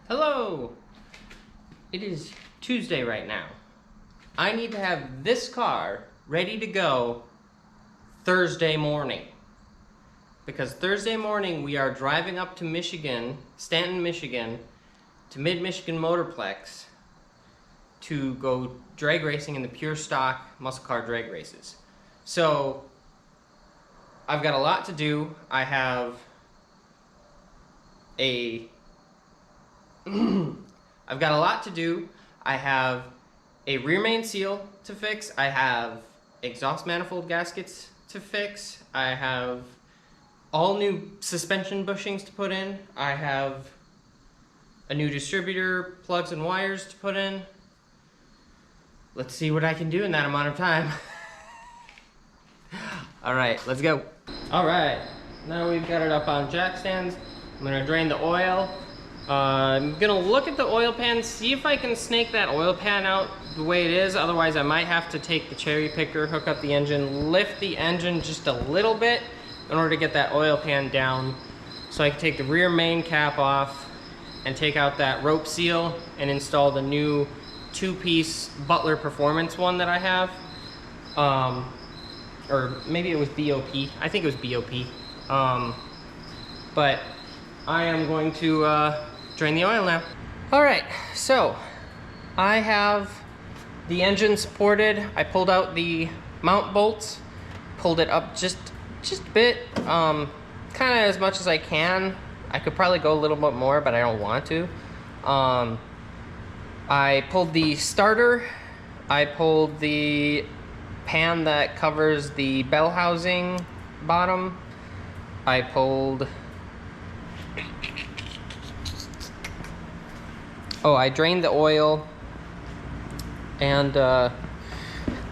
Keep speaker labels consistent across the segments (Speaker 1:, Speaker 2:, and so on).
Speaker 1: Hello! It is Tuesday right now. I need to have this car ready to go Thursday morning. Because Thursday morning we are driving up to Michigan, Stanton, Michigan, to Mid-Michigan Motorplex to go drag racing in the pure stock muscle car drag races. So, I've got a lot to do. I have a I've got a lot to do. I have a rear main seal to fix. I have exhaust manifold gaskets to fix. I have all new suspension bushings to put in. I have a new distributor, plugs and wires to put in. Let's see what I can do in that amount of time. Alright, let's go. Alright, now we've got it up on jack stands. I'm gonna drain the oil. I'm gonna look at the oil pan, see if I can snake that oil pan out the way it is. Otherwise, I might have to take the cherry picker, hook up the engine, lift the engine just a little bit in order to get that oil pan down, so I can take the rear main cap off and take out that rope seal and install the new two-piece Butler Performance one that I have. Or maybe it was BOP. I think it was BOP. But I am going to drain the oil now. All right, so I have the engine supported. I pulled out the mount bolts, pulled it up just a bit, kind of as much as I can. I could probably go a little bit more, but I don't want to. I pulled the starter. I pulled the pan that covers the bell housing bottom. I pulled... Oh, I drained the oil, and now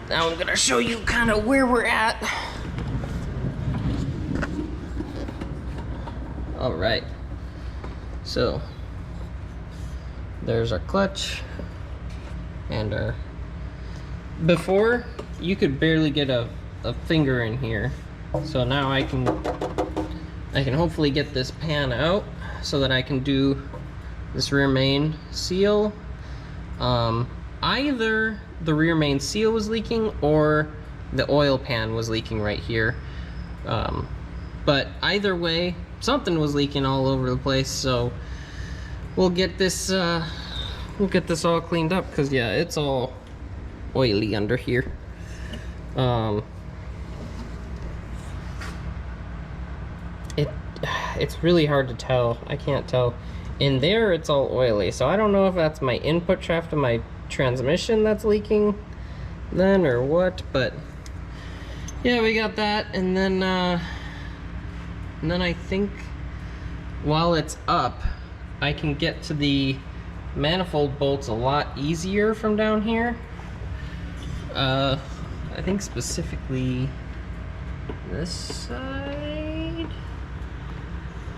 Speaker 1: I'm gonna show you kind of where we're at. All right, so there's our clutch and our... Before, you could barely get a finger in here, so now I can hopefully get this pan out so that I can do this rear main seal. Either the rear main seal was leaking or the oil pan was leaking right here. But either way, something was leaking all over the place, so we'll get this all cleaned up, because yeah, it's all oily under here. It's really hard to tell. I can't tell. In there, it's all oily, so I don't know if that's my input shaft of my transmission that's leaking then or what, but yeah, we got that. And then I think while it's up, I can get to the manifold bolts a lot easier from down here. I think specifically this side.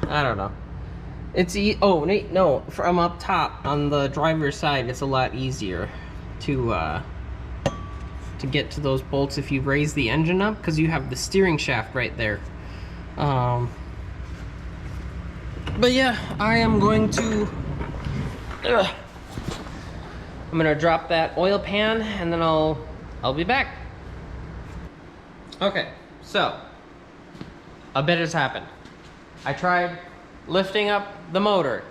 Speaker 1: I don't know. It's oh no, from up top on the driver's side, it's a lot easier to get to those bolts if you raise the engine up, because you have the steering shaft right there. But yeah, I am going to I'm gonna drop that oil pan, and then I'll be back. Okay, so a bit has happened. I tried lifting up the motor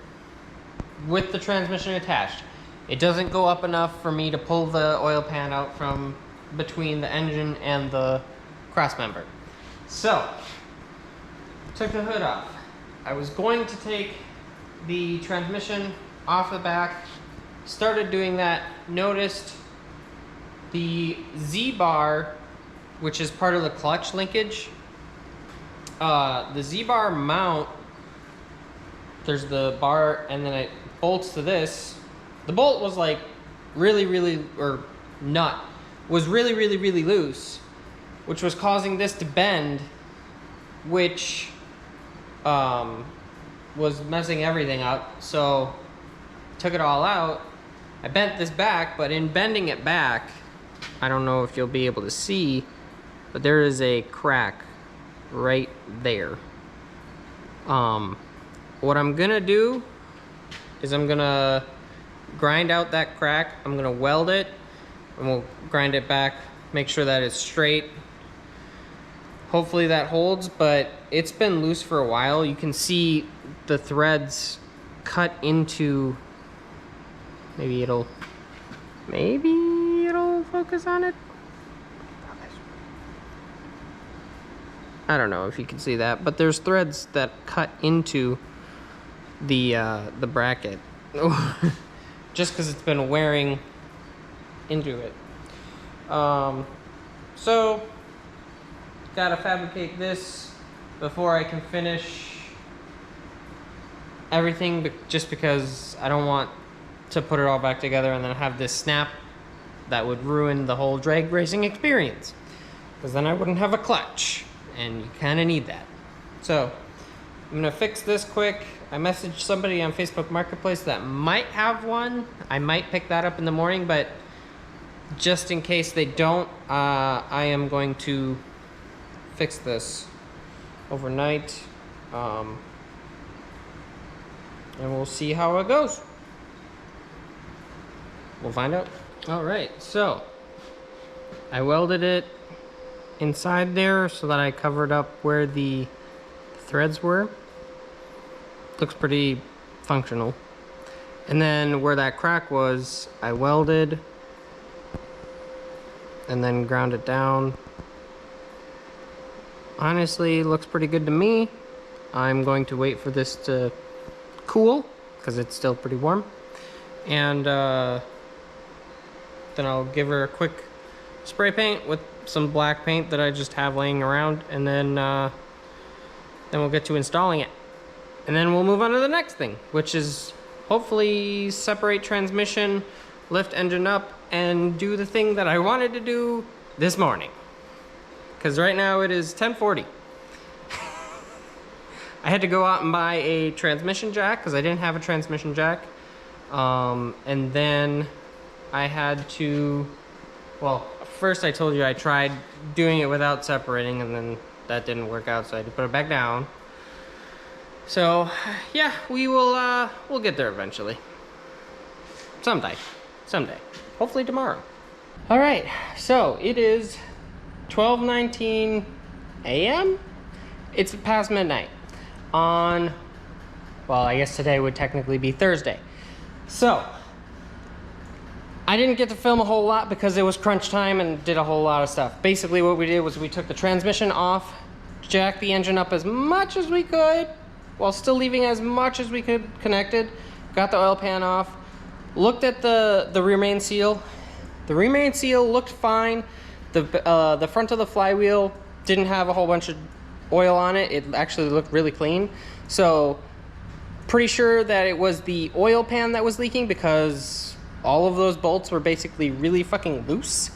Speaker 1: with the transmission attached. It doesn't go up enough for me to pull the oil pan out from between the engine and the cross member. So, took the hood off. I was going to take the transmission off the back, started doing that, noticed the Z-bar, which is part of the clutch linkage. The Z-bar mount, there's the bar, and then it bolts to this. The bolt was like really loose, which was causing this to bend, which was messing everything up. So took it all out. I bent this back, but in bending it back, I don't know if you'll be able to see, but there is a crack right there. What I'm gonna do is I'm gonna grind out that crack. I'm gonna weld it, and we'll grind it back, make sure that it's straight. Hopefully that holds, but it's been loose for a while. You can see the threads cut into, maybe it'll focus on it. I don't know if you can see that, but there's threads that cut into the bracket just because it's been wearing into it. So gotta fabricate this before I can finish everything, just because I don't want to put it all back together and then have this snap that would ruin the whole drag racing experience, because then I wouldn't have a clutch, and you kind of need that. So I'm gonna fix this quick. I messaged somebody on Facebook Marketplace that might have one. I might pick that up in the morning, but just in case they don't, I am going to fix this overnight, and we'll see how it goes. We'll find out. All right, so I welded it inside there so that I covered up where the threads were. Looks pretty functional. And then where that crack was, I welded and then ground it down. Honestly, looks pretty good to me. I'm going to wait for this to cool because it's still pretty warm. And then I'll give her a quick spray paint with some black paint that I just have laying around, and then we'll get to installing it. And then we'll move on to the next thing, which is hopefully separate transmission, lift engine up, and do the thing that I wanted to do this morning. Because right now it is 10:40. I had to go out and buy a transmission jack because I didn't have a transmission jack. And then I had to, well, first I told you I tried doing it without separating, and then that didn't work out, so I had to put it back down. So yeah, we'll get there eventually. Someday. Hopefully tomorrow. All right, so it is 12:19 a.m. It's past midnight on, well, I guess today would technically be Thursday. So I didn't get to film a whole lot because it was crunch time and did a whole lot of stuff. Basically what we did was we took the transmission off, jacked the engine up as much as we could while still leaving as much as we could connected, got the oil pan off, looked at the rear main seal. The rear main seal looked fine. The front of the flywheel didn't have a whole bunch of oil on it. It actually looked really clean. So pretty sure that it was the oil pan that was leaking because all of those bolts were basically really fucking loose.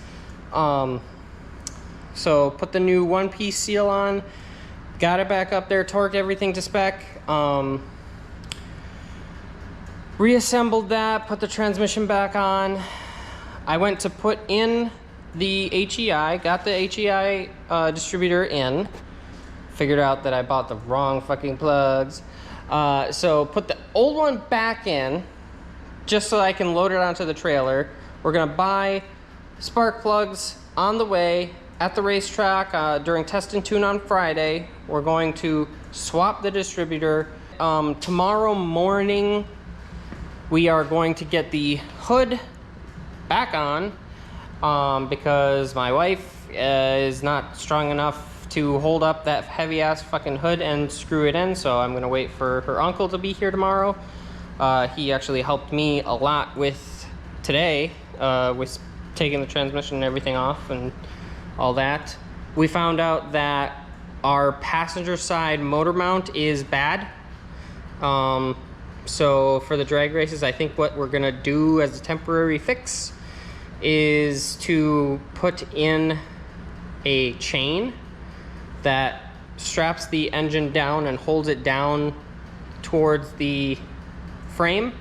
Speaker 1: So put the new one-piece seal on, got it back up there, torqued everything to spec, reassembled that, put the transmission back on. I went to put in the HEI, got the HEI distributor in, figured out that I bought the wrong fucking plugs. So put the old one back in just so I can load it onto the trailer. We're gonna buy spark plugs on the way at the racetrack during test and tune on Friday. We're going to swap the distributor. Tomorrow morning, we are going to get the hood back on because my wife is not strong enough to hold up that heavy ass fucking hood and screw it in, so I'm gonna wait for her uncle to be here tomorrow. He actually helped me a lot with today, with taking the transmission and everything off and all that. We found out that our passenger side motor mount is bad. So for the drag races, I think what we're gonna do as a temporary fix is to put in a chain that straps the engine down and holds it down towards the frame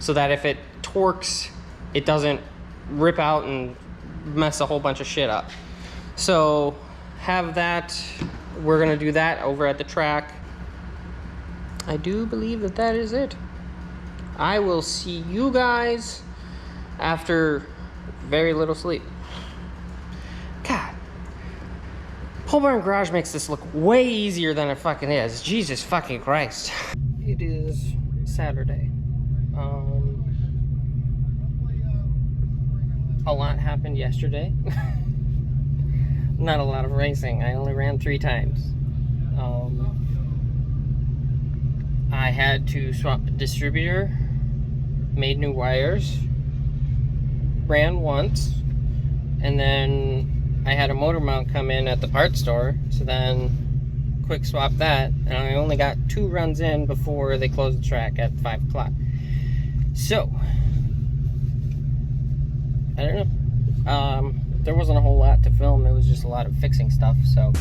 Speaker 1: so that if it torques, it doesn't rip out and mess a whole bunch of shit up. So have that, we're gonna do that over at the track. I do believe that that is it. I will see you guys after very little sleep. God. Pole Barn Garage makes this look way easier than it fucking is. Jesus fucking Christ. It is Saturday. A lot happened yesterday. Not a lot of racing. I only ran 3 times. I had to swap the distributor, made new wires, ran once, and then I had a motor mount come in at the parts store, so then quick swap that, and I only got 2 runs in before they closed the track at 5 o'clock. So, I don't know. There wasn't a whole lot to film. It was just a lot of fixing stuff, so.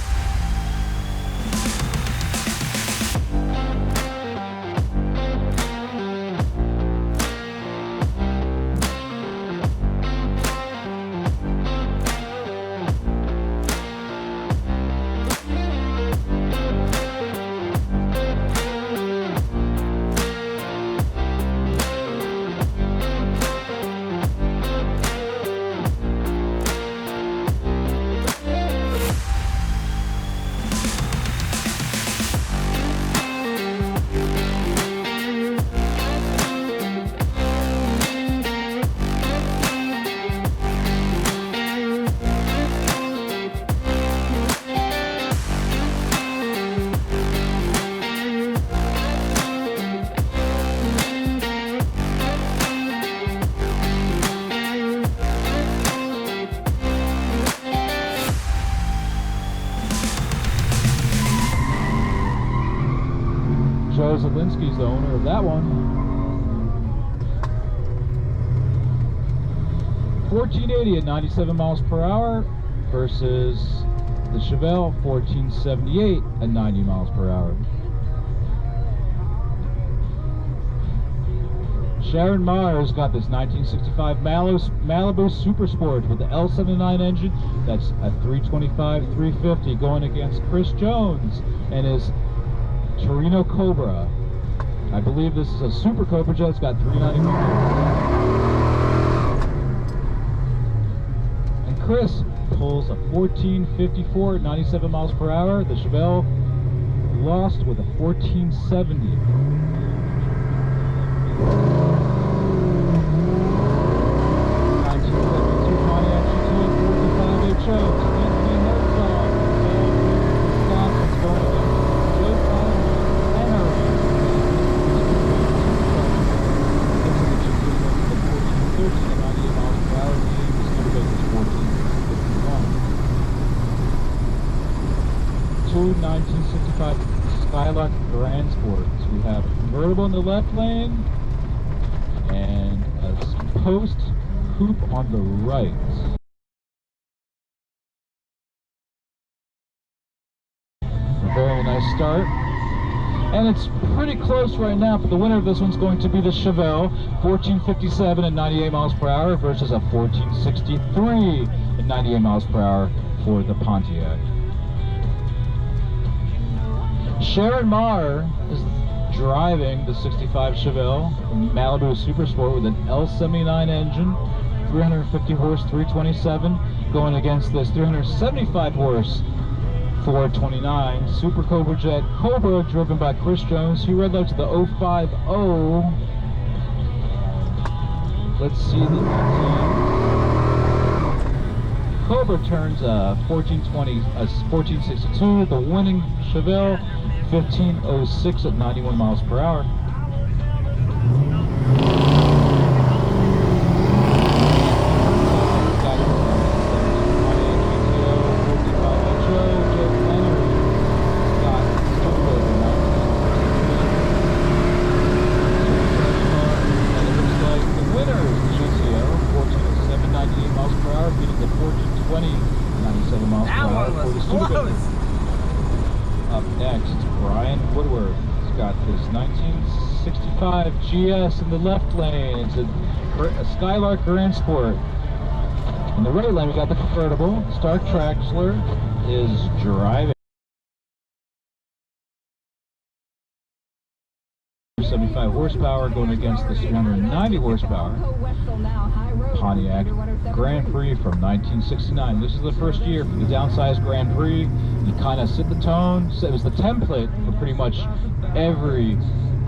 Speaker 2: Joe Zielinski's the owner of that one. 1480 at 97 miles per hour versus the Chevelle 1478 at 90 miles per hour. Sharon Myers got this 1965 Malibu Super Sport with the L79 engine. That's a 325 350 going against Chris Jones and his Torino Cobra. I believe this is a Super Cobra jet. It's got 390 and Chris pulls a 1454 at 97 miles per hour. The Chevelle lost with a 1470. Two 1965 Skylark Grand Sports. We have a convertible in the left lane and a post coupe on the right. A very nice start. And it's pretty close right now, but the winner of this one's going to be the Chevelle 1457 at 98 miles per hour versus a 1463 at 98 miles per hour for the Pontiac. Sharon Marr is driving the 65 Chevelle Malibu Super Sport with an L79 engine, 350 horse 327, going against this 375 horse 429 Super Cobra jet Cobra driven by Chris Jones. He red lights the 050. Let's see the Cobra turns 1420, 1462. The winning Chevelle 1506 at 91 miles per hour. Up next, Brian Woodward. He's got this 1965 GS in the left lane. It's a Skylark Grand Sport. In the right lane, we got the convertible. Stark Traxler is driving. 75 325 horsepower going against the 390 horsepower Pontiac Grand Prix from 1969. This is the first year for the downsized Grand Prix. You kind of set the tone. So it was the template for pretty much every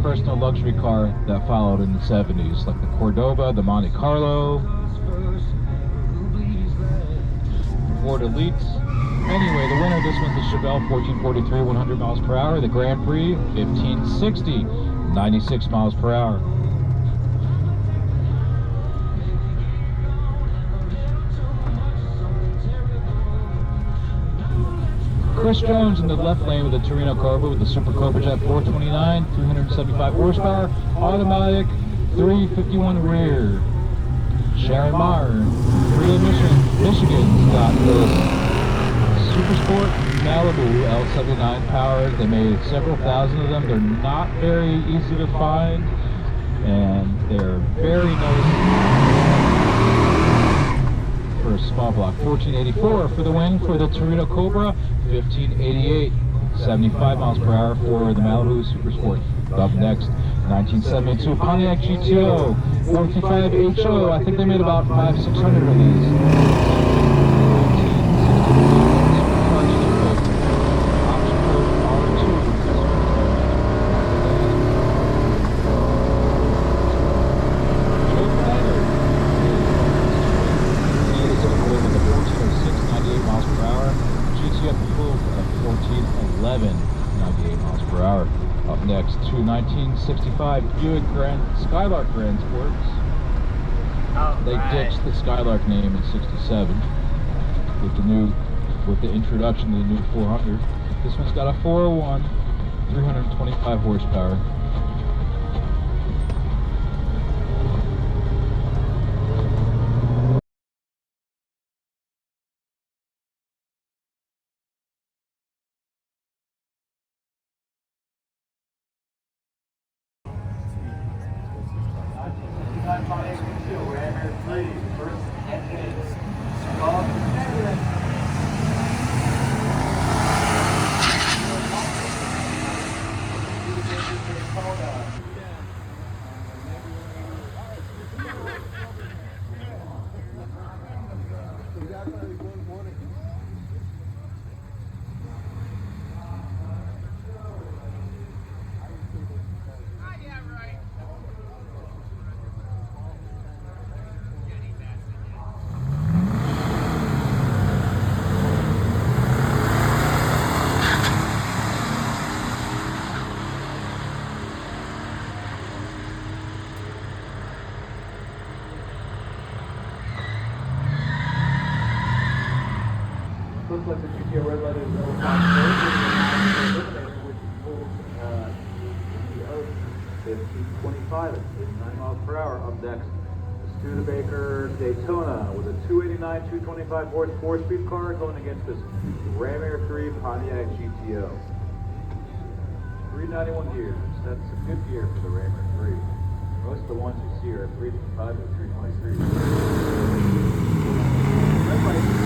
Speaker 2: personal luxury car that followed in the 70s, like the Cordoba, the Monte Carlo, Ford Elites. Anyway, the winner of this one's the Chevelle 1443, 100 miles per hour. The Grand Prix 1560, 96 miles per hour. Chris Jones in the left lane with the Torino Cobra with the Super Cobra Jet 429, 375 horsepower, automatic, 351 rear. Sharon Maher, Michigan's got this Super Sport Malibu L79 powered. They made several thousand of them. They're not very easy to find, and they're very noticeable for a small block. 1484 for the win for the Torino Cobra. 1588, 75 miles per hour for the Malibu Super Sport. Up next, 1972 Pontiac GTO 455 HO. I think they made about 500-600 of these. Up next, to 1965 Buick Skylark Grand Sports. They ditched the Skylark name in '67 with the introduction to the new 400. This one's got a 401, 325 horsepower.
Speaker 3: Looks like the GTO red light is eliminated, which pulls GTO 1525 at 89 miles per hour. Up next, the Studebaker Daytona with a 289, 225 horse 4-speed car going against this Ram Air 3 Pontiac GTO. 391 gears. That's a good gear for the Ram Air 3. Most of the ones you see are 355 or 323. Red light.